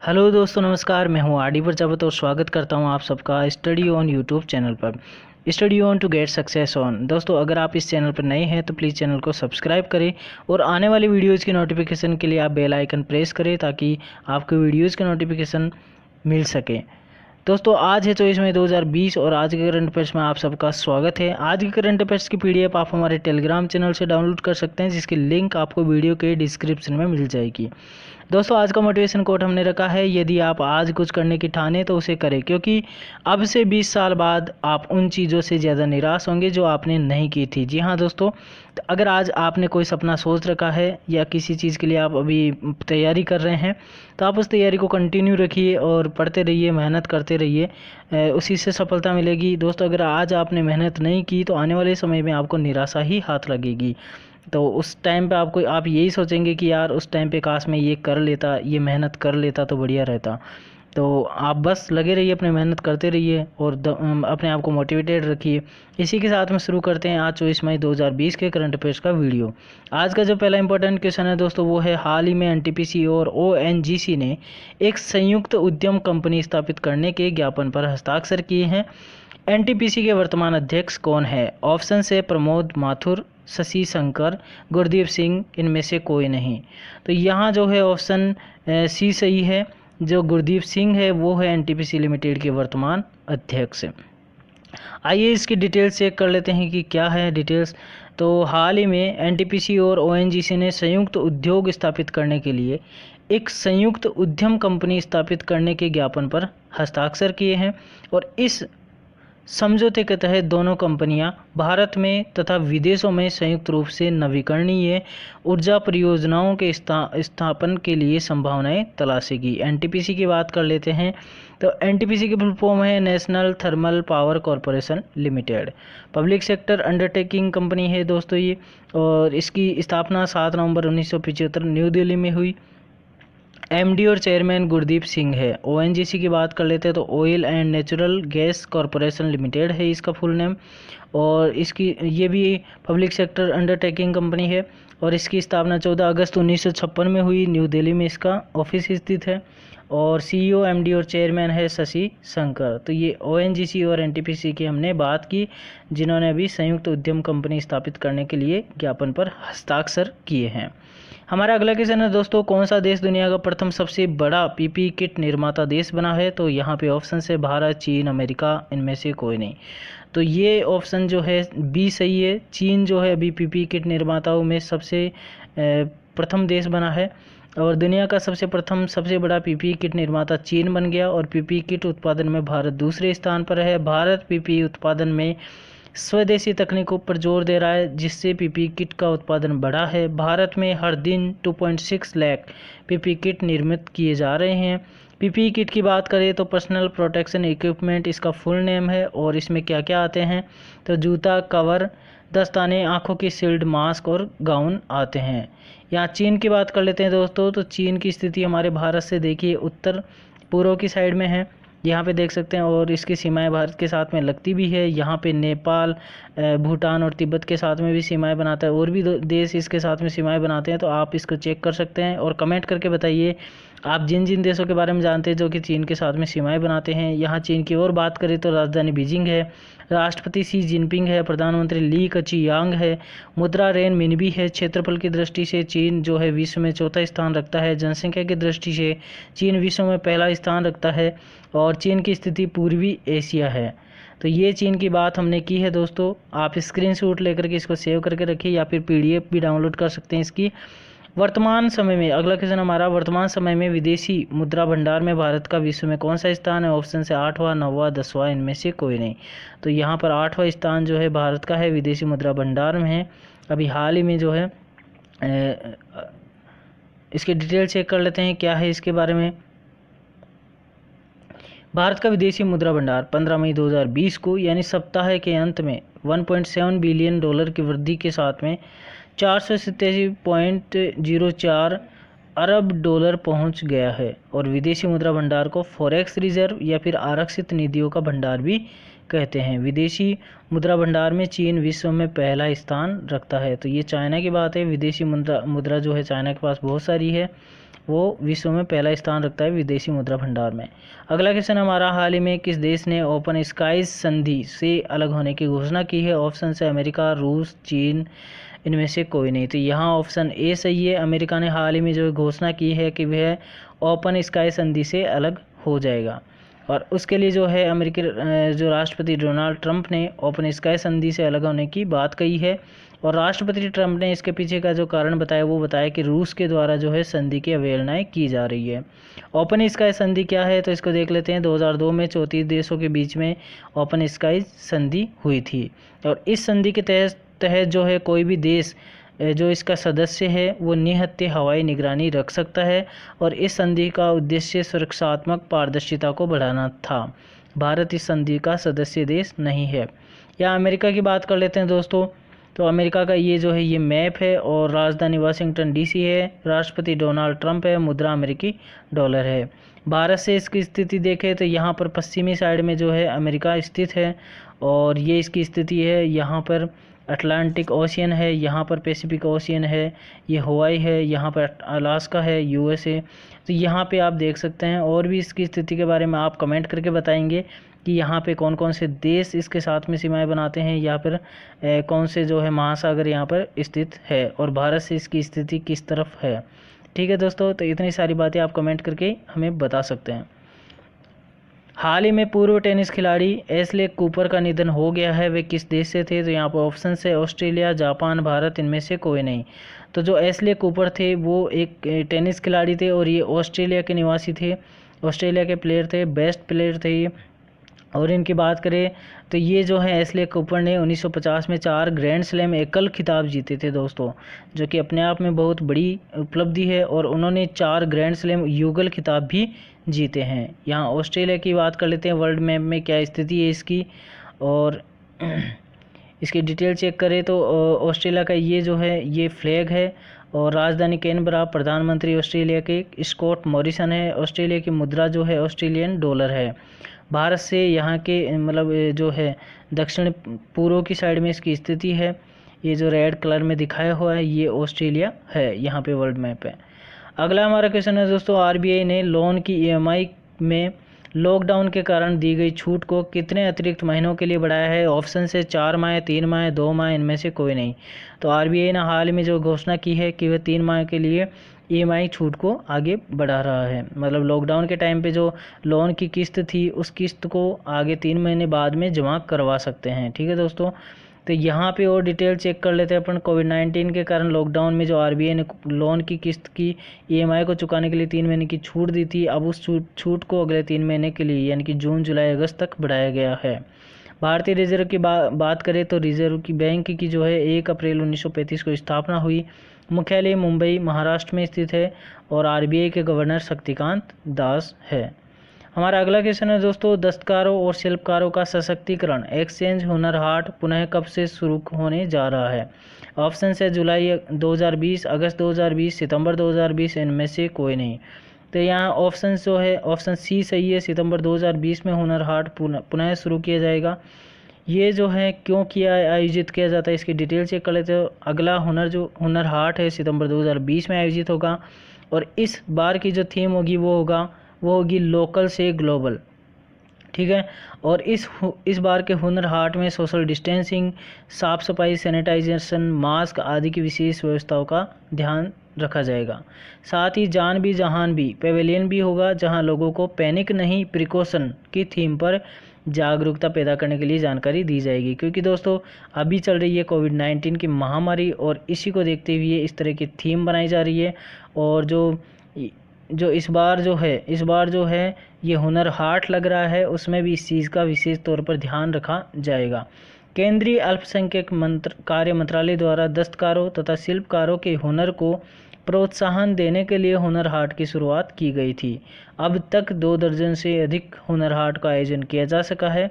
Hello दोस्तों, नमस्कार। मैं हूं आर डी प्रजापत और स्वागत करता हूं आप सबका स्टडी ऑन यूट्यूब चैनल पर। Study on to get success on. दोस्तों, अगर आप इस चैनल पर नए हैं तो प्लीज़ चैनल को सब्सक्राइब करें और आने वाली वीडियोज़ की नोटिफिकेशन के लिए आप बेल आइकन प्रेस करें ताकि आपको वीडियोज़ की नोटिफिकेशन मिल सके। दोस्तों, आज है 24 मई 2020 और आज के करंट अफेयर्स में आप सबका स्वागत है। आज के करंट अफेयर्स की पीडीएफ आप हमारे टेलीग्राम चैनल से डाउनलोड कर सकते हैं, जिसकी लिंक आपको वीडियो के डिस्क्रिप्शन में मिल जाएगी। दोस्तों, आज का मोटिवेशन कोट हमने रखा है, यदि आप आज कुछ करने की ठाने तो उसे करें, क्योंकि अब से 20 साल बाद आप उन चीज़ों से ज़्यादा निराश होंगे जो आपने नहीं की थी। जी हाँ दोस्तों, तो अगर आज आपने कोई सपना सोच रखा है या किसी चीज़ के लिए आप अभी तैयारी कर रहे हैं तो आप उस तैयारी को कंटिन्यू रखिए और पढ़ते रहिए, मेहनत करते रहिए, उसी से सफलता मिलेगी। दोस्तों, अगर आज आपने मेहनत नहीं की तो आने वाले समय में आपको निराशा ही हाथ लगेगी। तो उस टाइम पे आप यही सोचेंगे कि यार उस टाइम पे काश मैं ये कर लेता, ये मेहनत कर लेता तो बढ़िया रहता। तो आप बस लगे रहिए, अपने मेहनत करते रहिए और अपने आप को मोटिवेटेड रखिए। इसी के साथ में शुरू करते हैं आज 24 मई 2020 के करंट अफेयर्स का वीडियो। आज का जो पहला इंपॉर्टेंट क्वेश्चन है दोस्तों, वो है हाल ही में एनटीपीसी और ओएनजीसी ने एक संयुक्त उद्यम कंपनी स्थापित करने के ज्ञापन पर हस्ताक्षर किए हैं। एनटीपीसी के वर्तमान अध्यक्ष कौन है? ऑप्शन है प्रमोद माथुर, शशि शंकर, गुरदीप सिंह, इनमें से कोई नहीं। तो यहाँ जो है ऑप्शन सी सही है। जो गुरदीप सिंह है वो है एनटीपीसी लिमिटेड के वर्तमान अध्यक्ष। आइए इसकी डिटेल्स चेक कर लेते हैं कि क्या है डिटेल्स। तो हाल ही में एनटीपीसी और ओएनजीसी ने संयुक्त उद्योग स्थापित करने के लिए एक संयुक्त उद्यम कंपनी स्थापित करने के ज्ञापन पर हस्ताक्षर किए हैं और इस समझौते के तहत दोनों कंपनियां भारत में तथा विदेशों में संयुक्त रूप से नवीकरणीय ऊर्जा परियोजनाओं के स्थापन के लिए संभावनाएं तलाशेगी। एनटीपीसी की बात कर लेते हैं तो एनटीपीसी की फुल फॉर्म है national thermal power corporation limited. Public sector undertaking company है दोस्तों ये, और इसकी स्थापना 7 नवंबर 1975 न्यू दिल्ली में हुई। एमडी और चेयरमैन गुरदीप सिंह है। ओएनजीसी की बात कर लेते हैं तो oil and natural gas corporation limited है इसका फुल नेम, और इसकी ये भी पब्लिक सेक्टर अंडरटेकिंग कंपनी है और इसकी स्थापना 14 अगस्त 1956 में हुई। न्यू दिल्ली में इसका ऑफिस स्थित है और सीईओ, एमडी और चेयरमैन है शशि शंकर। तो ये ओएनजीसी और एनटीपीसी की हमने बात की, जिन्होंने अभी संयुक्त उद्यम कंपनी स्थापित करने के लिए ज्ञापन पर हस्ताक्षर किए हैं। हमारा अगला क्वेश्चन है दोस्तों, कौन सा देश दुनिया का प्रथम सबसे बड़ा पीपीई किट निर्माता देश बना है? तो यहाँ पे ऑप्शन है भारत, चीन, अमेरिका, इनमें से कोई नहीं। तो ये ऑप्शन जो है बी सही है। चीन जो है अभी पीपीई किट निर्माताओं में सबसे प्रथम देश बना है और दुनिया का सबसे बड़ा पीपीई किट निर्माता चीन बन गया और पीपीई किट उत्पादन में भारत दूसरे स्थान पर है। भारत पीपीई उत्पादन में स्वदेशी तकनीकों पर जोर दे रहा है, जिससे पीपीई किट का उत्पादन बढ़ा है। भारत में हर दिन 2.6 लाख पीपीई किट निर्मित किए जा रहे हैं। पीपीई किट की बात करें तो पर्सनल प्रोटेक्शन इक्विपमेंट इसका फुल नेम है और इसमें क्या क्या आते हैं तो जूता, कवर, दस्ताने, आंखों की शील्ड, मास्क और गाउन आते हैं। यहाँ चीन की बात कर लेते हैं दोस्तों, तो चीन की स्थिति हमारे भारत से देखिए उत्तर पूर्व की साइड में है, यहाँ पे देख सकते हैं, और इसकी सीमाएं भारत के साथ में लगती भी है। यहाँ पे नेपाल, भूटान और तिब्बत के साथ में भी सीमाएं बनाता है, और भी देश इसके साथ में सीमाएं बनाते हैं। तो आप इसको चेक कर सकते हैं और कमेंट करके बताइए आप जिन जिन देशों के बारे में जानते हैं जो कि चीन के साथ में सीमाएं बनाते हैं। यहाँ चीन की और बात करें तो राजधानी बीजिंग है, राष्ट्रपति शी जिनपिंग है, प्रधानमंत्री ली कचियांग है, मुद्रा रेन मिनबी है। क्षेत्रफल की दृष्टि से चीन जो है विश्व में चौथा स्थान रखता है। जनसंख्या की दृष्टि से चीन विश्व में पहला स्थान रखता है और चीन की स्थिति पूर्वी एशिया है। तो ये चीन की बात हमने की है दोस्तों। आप स्क्रीनशॉट लेकर के इसको सेव करके रखिए या फिर पीडीएफ भी डाउनलोड कर सकते हैं इसकी। वर्तमान समय में अगला क्वेश्चन हमारा, वर्तमान समय में विदेशी मुद्रा भंडार में भारत का विश्व में कौन सा स्थान है? ऑप्शन से 8वां, 9वां, 10वां, इनमें से कोई नहीं। तो यहाँ पर 8वां स्थान जो है भारत का है, विदेशी मुद्रा भंडार में है। अभी हाल ही में जो है इसकी डिटेल चेक कर लेते हैं क्या है इसके बारे में। भारत का विदेशी मुद्रा भंडार 15 मई 2020 को यानी सप्ताह के अंत में 1.7 बिलियन डॉलर की वृद्धि के साथ में 487.04 अरब डॉलर पहुंच गया है। और विदेशी मुद्रा भंडार को फॉरेक्स रिजर्व या फिर आरक्षित निधियों का भंडार भी कहते हैं। विदेशी मुद्रा भंडार में चीन विश्व में पहला स्थान रखता है। तो ये चाइना की बात है। विदेशी मुद्रा जो है चाइना के पास बहुत सारी है वो विश्व में पहला स्थान रखता है विदेशी मुद्रा भंडार में। अगला क्वेश्चन हमारा, हाल ही में किस देश ने ओपन स्काईज संधि से अलग होने की घोषणा की है? ऑप्शन है अमेरिका, रूस, चीन, इनमें से कोई नहीं। तो यहाँ ऑप्शन ए सही है। अमेरिका ने हाल ही में जो घोषणा की है कि वह ओपन स्काई संधि से अलग हो जाएगा, और उसके लिए जो है अमेरिकी जो राष्ट्रपति डोनाल्ड ट्रंप ने ओपन स्काई संधि से अलग होने की बात कही है। और राष्ट्रपति ट्रंप ने इसके पीछे का जो कारण बताया वो बताया कि रूस के द्वारा जो है संधि की अवहेलनाएं की जा रही है। ओपन स्काई संधि क्या है, तो इसको देख लेते हैं। 2002 में 34 देशों के बीच में ओपन स्काई संधि हुई थी, और इस संधि के तहत जो है कोई भी देश जो इसका सदस्य है वो निहत्थे हवाई निगरानी रख सकता है, और इस संधि का उद्देश्य सुरक्षात्मक पारदर्शिता को बढ़ाना था। भारत इस संधि का सदस्य देश नहीं है। या अमेरिका की बात कर लेते हैं दोस्तों। तो अमेरिका का ये जो है ये मैप है, और राजधानी वाशिंगटन डीसी है, राष्ट्रपति डोनाल्ड ट्रंप है, मुद्रा अमेरिकी डॉलर है। भारत से इसकी स्थिति देखें तो यहाँ पर पश्चिमी साइड में जो है अमेरिका स्थित है, और ये इसकी स्थिति है। यहाँ पर अटलांटिक ओशियन है, यहाँ पर पैसिफिक ओशियन है, ये हवाई है, यहाँ पर अलास्का है, यूएसए। तो यहाँ पे आप देख सकते हैं, और भी इसकी स्थिति के बारे में आप कमेंट करके बताएंगे कि यहाँ पे कौन कौन से देश इसके साथ में सीमाएं बनाते हैं, या फिर कौन से जो है महासागर यहाँ पर स्थित है, और भारत से इसकी स्थिति किस तरफ है। ठीक है दोस्तों, तो इतनी सारी बातें आप कमेंट करके हमें बता सकते हैं। हाल ही में पूर्व टेनिस खिलाड़ी एशले कूपर का निधन हो गया है, वे किस देश से थे? तो यहाँ पर ऑप्शन है ऑस्ट्रेलिया, जापान, भारत, इनमें से कोई नहीं। तो जो एशले कूपर थे वो एक टेनिस खिलाड़ी थे, और ये ऑस्ट्रेलिया के निवासी थे, ऑस्ट्रेलिया के प्लेयर थे, बेस्ट प्लेयर थे ये। और इनकी बात करें तो ये जो है एशले कूपर ने 1950 में 4 ग्रैंड स्लैम एकल खिताब जीते थे दोस्तों, जो कि अपने आप में बहुत बड़ी उपलब्धि है। और उन्होंने 4 ग्रैंड स्लैम युगल खिताब भी जीते हैं। यहाँ ऑस्ट्रेलिया की बात कर लेते हैं, वर्ल्ड मैप में क्या स्थिति है इसकी, और इसकी डिटेल चेक करें तो ऑस्ट्रेलिया का ये जो है ये फ्लैग है, और राजधानी कैनबरा, प्रधानमंत्री ऑस्ट्रेलिया के स्कॉट मॉरिसन है, ऑस्ट्रेलिया की मुद्रा जो है ऑस्ट्रेलियन डॉलर है। भारत से यहाँ के मतलब जो है दक्षिण पूर्व की साइड में इसकी स्थिति है, ये जो रेड कलर में दिखाया हुआ है ये ऑस्ट्रेलिया है यहाँ पे वर्ल्ड मैप है। अगला हमारा क्वेश्चन है दोस्तों, आरबीआई ने लोन की ईएमआई में लॉकडाउन के कारण दी गई छूट को कितने अतिरिक्त महीनों के लिए बढ़ाया है? ऑप्शन से 4 माह, 3 माह, 2 माह, इनमें से कोई नहीं। तो आरबीआई ने हाल में जो घोषणा की है कि वह 3 माह के लिए ईएमआई छूट को आगे बढ़ा रहा है। मतलब लॉकडाउन के टाइम पे जो लोन की किस्त थी उस किस्त को आगे 3 महीने बाद में जमा करवा सकते हैं। ठीक है दोस्तों, तो यहाँ पे और डिटेल चेक कर लेते हैं अपन। कोविड-19 के कारण लॉकडाउन में जो आरबीआई ने लोन की किस्त की ईएमआई को चुकाने के लिए 3 महीने की छूट दी थी, अब उस छूट को अगले 3 महीने के लिए यानी कि जून, जुलाई, अगस्त तक बढ़ाया गया है। भारतीय रिजर्व की बात करें तो रिजर्व की बैंक की जो है 1 अप्रैल 1935 को स्थापना हुई। मुख्यालय मुंबई महाराष्ट्र में स्थित है, और आरबीआई के गवर्नर शक्तिकांत दास है। हमारा अगला क्वेश्चन है दोस्तों, दस्तकारों और शिल्पकारों का सशक्तिकरण एक्सचेंज हुनर हाट पुनः कब से शुरू होने जा रहा है? ऑप्शन है जुलाई 2020, अगस्त 2020, सितंबर 2020, इनमें से कोई नहीं। तो यहाँ ऑप्शन जो है ऑप्शन सी सही है, सितंबर 2020 में हुनर हाट पुनः शुरू किया जाएगा। ये जो है क्यों आयोजित किया जाता है इसकी डिटेल चेक कर लेते हो। अगला हुनर हाट है सितंबर 2020 में आयोजित होगा, और इस बार की जो थीम होगी वो होगी लोकल से ग्लोबल। ठीक है, और इस बार के हुनर हाट में सोशल डिस्टेंसिंग, साफ सफाई, सैनिटाइजेशन, मास्क आदि की विशेष व्यवस्थाओं का ध्यान रखा जाएगा। साथ ही जान भी जहान भी पेवेलियन भी होगा, जहां लोगों को पैनिक नहीं प्रिकॉशन की थीम पर जागरूकता पैदा करने के लिए जानकारी दी जाएगी। क्योंकि दोस्तों अभी चल रही है कोविड-19 की महामारी, और इसी को देखते हुए इस तरह की थीम बनाई जा रही है। और जो इस बार जो है ये हुनर हाट लग रहा है, उसमें भी इस चीज़ का विशेष तौर पर ध्यान रखा जाएगा। केंद्रीय अल्पसंख्यक कार्य मंत्रालय द्वारा दस्तकारों तथा शिल्पकारों के हुनर को प्रोत्साहन देने के लिए हुनर हाट की शुरुआत की गई थी। अब तक 2 दर्जन से अधिक हुनर हाट का आयोजन किया जा सका है,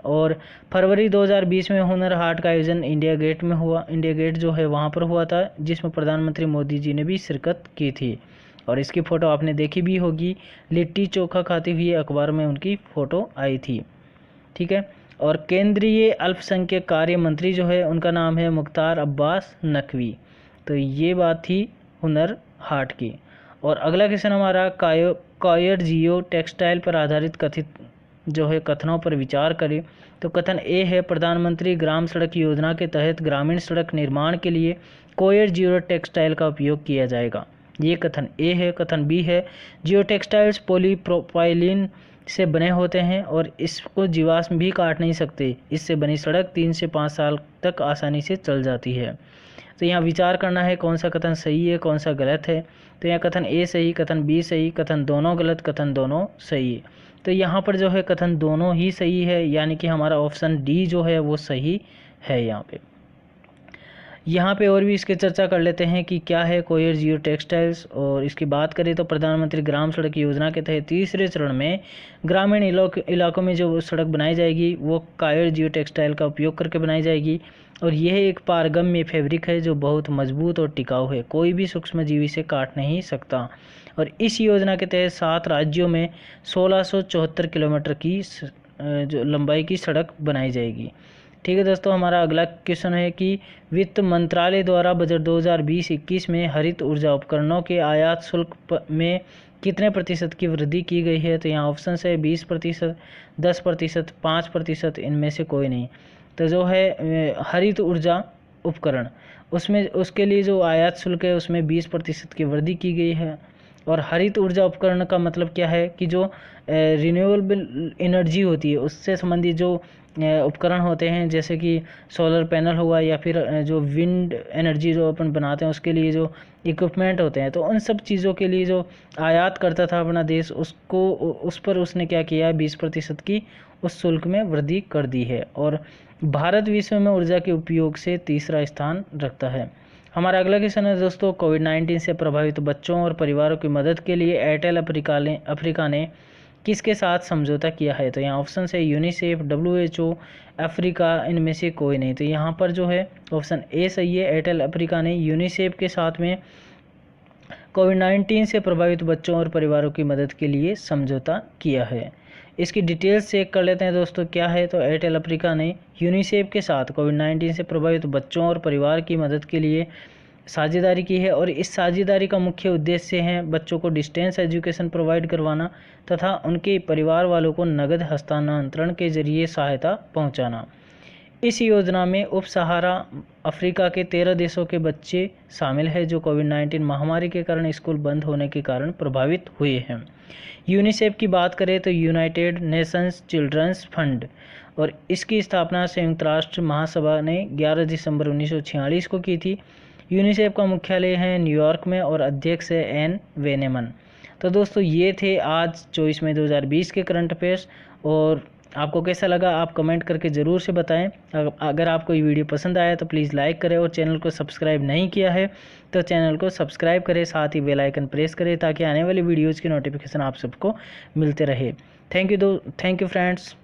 और फरवरी 2020 में हुनर हाट का आयोजन इंडिया गेट में हुआ। इंडिया गेट जो है वहाँ पर हुआ था, जिसमें प्रधानमंत्री मोदी जी ने भी शिरकत की थी, और इसकी फ़ोटो आपने देखी भी होगी, लिट्टी चोखा खाते हुए अखबार में उनकी फ़ोटो आई थी। ठीक है, और केंद्रीय अल्पसंख्यक कार्य मंत्री जो है उनका नाम है मुख्तार अब्बास नकवी। तो ये बात थी हुनर हाट की। और अगला क्वेश्चन हमारा कॉयर जियो टेक्सटाइल पर आधारित कथित जो है कथनों पर विचार करें। तो कथन ए है, प्रधानमंत्री ग्राम सड़क योजना के तहत ग्रामीण सड़क निर्माण के लिए कॉयर जियो टेक्सटाइल का उपयोग किया जाएगा। ये कथन ए है। कथन बी है, जियो टेक्सटाइल्स पॉलीप्रोपाइलिन से बने होते हैं और इसको जीवाश्म भी काट नहीं सकते। इससे बनी सड़क 3 से 5 साल तक आसानी से चल जाती है। तो यहाँ विचार करना है कौन सा कथन सही है, कौन सा गलत है। तो यहाँ कथन ए सही, कथन बी सही, कथन दोनों गलत, कथन दोनों सही है। तो यहाँ पर जो है कथन दोनों ही सही है, यानी कि हमारा ऑप्शन डी जो है वो सही है। यहाँ पे और भी इसके चर्चा कर लेते हैं कि क्या है कॉयर जियो टेक्सटाइल्स। और इसकी बात करें तो प्रधानमंत्री ग्राम सड़क योजना के तहत तीसरे चरण में ग्रामीण इलाकों में जो सड़क बनाई जाएगी वो कॉयर जियो टेक्सटाइल का उपयोग करके बनाई जाएगी। और यह एक पारगम्य फैब्रिक है जो बहुत मजबूत और टिकाऊ है, कोई भी सूक्ष्मजीवी से काट नहीं सकता। और इस योजना के तहत 7 राज्यों में 1674 किलोमीटर की जो लंबाई की सड़क बनाई जाएगी। ठीक है दोस्तों, हमारा अगला क्वेश्चन है कि वित्त मंत्रालय द्वारा बजट 2020-21 में हरित ऊर्जा उपकरणों के आयात शुल्क में कितने प्रतिशत की वृद्धि की गई है। तो यहाँ ऑप्शन है 20%, 10%, 5%, इनमें से कोई नहीं। तो जो है हरित ऊर्जा उपकरण उसमें उसके लिए जो आयात शुल्क है उसमें 20% की वृद्धि की गई है। और हरित ऊर्जा उपकरण का मतलब क्या है कि जो रिन्यूएबल एनर्जी होती है उससे संबंधित जो उपकरण होते हैं, जैसे कि सोलर पैनल हुआ या फिर जो विंड एनर्जी जो अपन बनाते हैं उसके लिए जो इक्विपमेंट होते हैं, तो उन सब चीज़ों के लिए जो आयात करता था अपना देश उसको उस पर उसने क्या किया है 20% की उस शुल्क में वृद्धि कर दी है। और भारत विश्व में ऊर्जा के उपयोग से तीसरा स्थान रखता है। हमारा अगला क्वेश्चन है दोस्तों, कोविड-19 से प्रभावित बच्चों और परिवारों की मदद के लिए एयरटेल अफ्रीका ने किसके साथ समझौता किया है। तो यहाँ ऑप्शन है यूनिसेफ, WHO, अफ्रीका, इनमें से कोई नहीं। तो यहाँ पर जो है ऑप्शन ए सही है, एयरटेल अफ्रीका ने यूनिसेफ के साथ में कोविड-19 से प्रभावित बच्चों और परिवारों की मदद के लिए समझौता किया है। इसकी डिटेल्स चेक कर लेते हैं दोस्तों क्या है। तो एयरटेल अफ्रीका ने यूनिसेफ के साथ कोविड-19 से प्रभावित बच्चों और परिवार की मदद के लिए साझेदारी की है। और इस साझेदारी का मुख्य उद्देश्य है बच्चों को डिस्टेंस एजुकेशन प्रोवाइड करवाना तथा उनके परिवार वालों को नगद हस्तांतरण के जरिए सहायता पहुंचाना। इस योजना में उप सहारा अफ्रीका के 13 देशों के बच्चे शामिल हैं जो कोविड-19 महामारी के कारण स्कूल बंद होने के कारण प्रभावित हुए हैं। यूनिसेफ की बात करें तो यूनाइटेड नेशंस चिल्ड्रंस फंड, और इसकी स्थापना संयुक्त राष्ट्र महासभा ने 11 दिसंबर 1946 को की थी। यूनिसेफ का मुख्यालय है न्यूयॉर्क में और अध्यक्ष है एन वेनेमन। तो दोस्तों ये थे आज 24 मई 2020 के करंट अफेयर्स। और आपको कैसा लगा आप कमेंट करके ज़रूर से बताएं। अगर आपको ये वीडियो पसंद आया तो प्लीज़ लाइक करें, और चैनल को सब्सक्राइब नहीं किया है तो चैनल को सब्सक्राइब करें, साथ ही बेल आइकन प्रेस करें ताकि आने वाली वीडियोज़ की नोटिफिकेशन आप सबको मिलते रहे। Thank you friends.